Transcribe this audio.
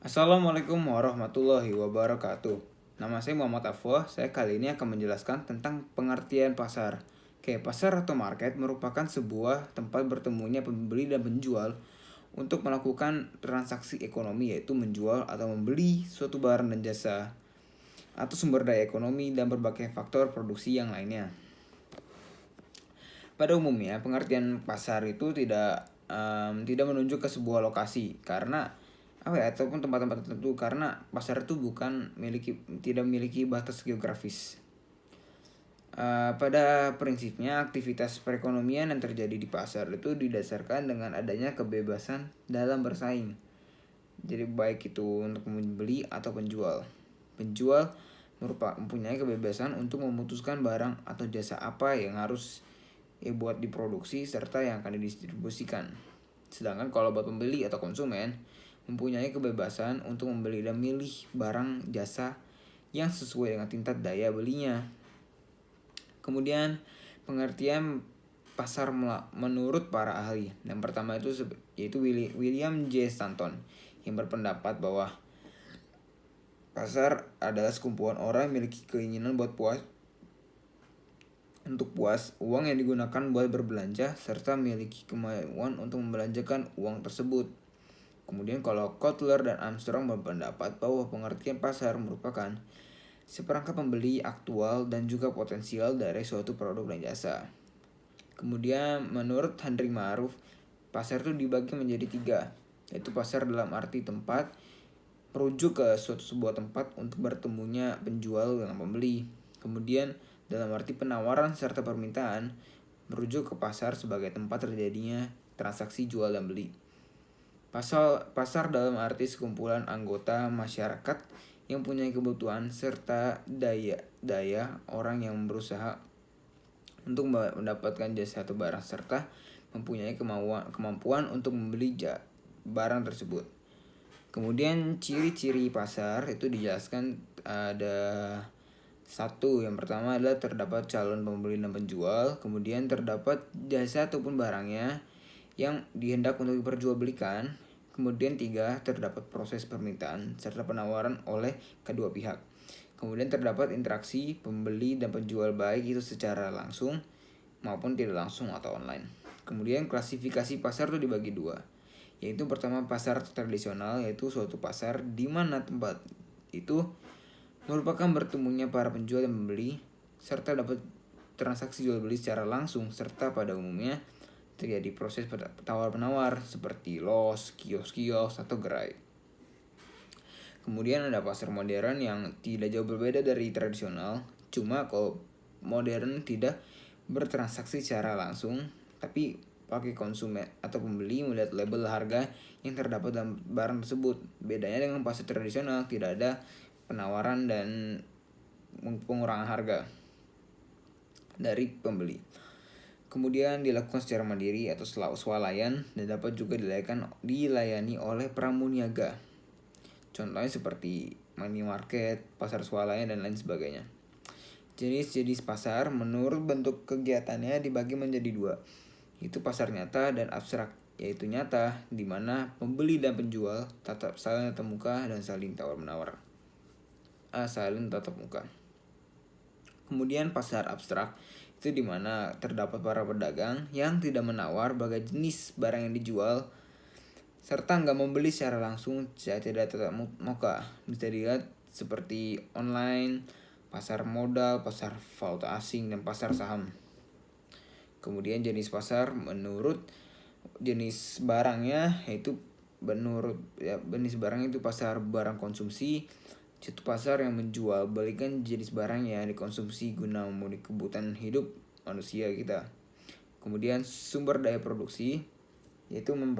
Assalamualaikum warahmatullahi wabarakatuh. Nama saya Muhammad Afwah. Saya kali ini akan menjelaskan tentang pengertian pasar. Pasar atau market merupakan sebuah tempat bertemunya pembeli dan penjual untuk melakukan transaksi ekonomi, yaitu menjual atau membeli suatu barang dan jasa atau sumber daya ekonomi dan berbagai faktor produksi yang lainnya. Pada umumnya, pengertian pasar itu tidak menunjuk ke sebuah lokasi karena ataupun tempat-tempat tertentu, karena pasar itu tidak memiliki batas geografis. Pada prinsipnya, aktivitas perekonomian yang terjadi di pasar itu didasarkan dengan adanya kebebasan dalam bersaing. Jadi baik itu untuk membeli atau penjual. Penjual mempunyai kebebasan untuk memutuskan barang atau jasa apa yang harus buat diproduksi serta yang akan didistribusikan. Sedangkan kalau buat pembeli atau konsumen, mempunyai kebebasan untuk membeli dan milih barang jasa yang sesuai dengan tingkat daya belinya. Kemudian pengertian pasar menurut para ahli. Yang pertama yaitu William J. Stanton yang berpendapat bahwa pasar adalah sekumpulan orang yang memiliki keinginan untuk puas uang yang digunakan buat berbelanja serta memiliki kemauan untuk membelanjakan uang tersebut. Kemudian kalau Kotler dan Armstrong berpendapat bahwa pengertian pasar merupakan seperangkat pembeli aktual dan juga potensial dari suatu produk dan jasa. Kemudian menurut Henry Maruf, pasar itu dibagi menjadi 3, yaitu pasar dalam arti tempat merujuk ke sebuah tempat untuk bertemunya penjual dengan pembeli. Kemudian dalam arti penawaran serta permintaan merujuk ke pasar sebagai tempat terjadinya transaksi jual dan beli. Pasar dalam arti sekumpulan anggota masyarakat yang punya kebutuhan serta daya orang yang berusaha untuk mendapatkan jasa atau barang serta mempunyai kemampuan untuk membeli barang tersebut. Kemudian ciri-ciri pasar itu dijelaskan ada 1. Yang pertama adalah terdapat calon pembeli dan penjual. Kemudian terdapat jasa ataupun barangnya yang dihendak untuk diperjualbelikan. Kemudian 3, terdapat proses permintaan serta penawaran oleh kedua pihak. Kemudian terdapat interaksi pembeli dan penjual baik itu secara langsung maupun tidak langsung atau online. Kemudian klasifikasi pasar itu dibagi 2, yaitu pertama pasar tradisional, yaitu suatu pasar di mana tempat itu merupakan bertemunya para penjual dan pembeli serta dapat transaksi jual beli secara langsung serta pada umumnya terjadi proses tawar-menawar seperti los, kios-kios, atau gerai. Kemudian ada pasar modern yang tidak jauh berbeda dari tradisional, cuma kalau modern tidak bertransaksi secara langsung, tapi pakai konsumen atau pembeli melihat label harga yang terdapat dalam barang tersebut. Bedanya dengan pasar tradisional, tidak ada penawaran dan pengurangan harga dari pembeli. Kemudian dilakukan secara mandiri atau swalayan dan dapat juga dilayani oleh pramuniaga. Contohnya seperti money market, pasar swalayan, dan lain sebagainya. Jenis-jenis pasar menurut bentuk kegiatannya dibagi menjadi 2, yaitu pasar nyata dan abstrak. Yaitu nyata, di mana pembeli dan penjual tetap saling tatap muka dan saling tawar-menawar. Saling tatap muka. Kemudian pasar abstrak itu di mana terdapat para pedagang yang tidak menawar bagai jenis barang yang dijual serta nggak membeli secara langsung saat tidak tatap muka. Bisa dilihat seperti online, pasar modal, pasar valuta asing, dan pasar saham. Kemudian jenis pasar menurut jenis barangnya, yaitu jenis barang itu pasar barang konsumsi, yaitu pasar yang menjual belikan jenis barang yang dikonsumsi guna memenuhi kebutuhan hidup manusia kita. Kemudian sumber daya produksi, yaitu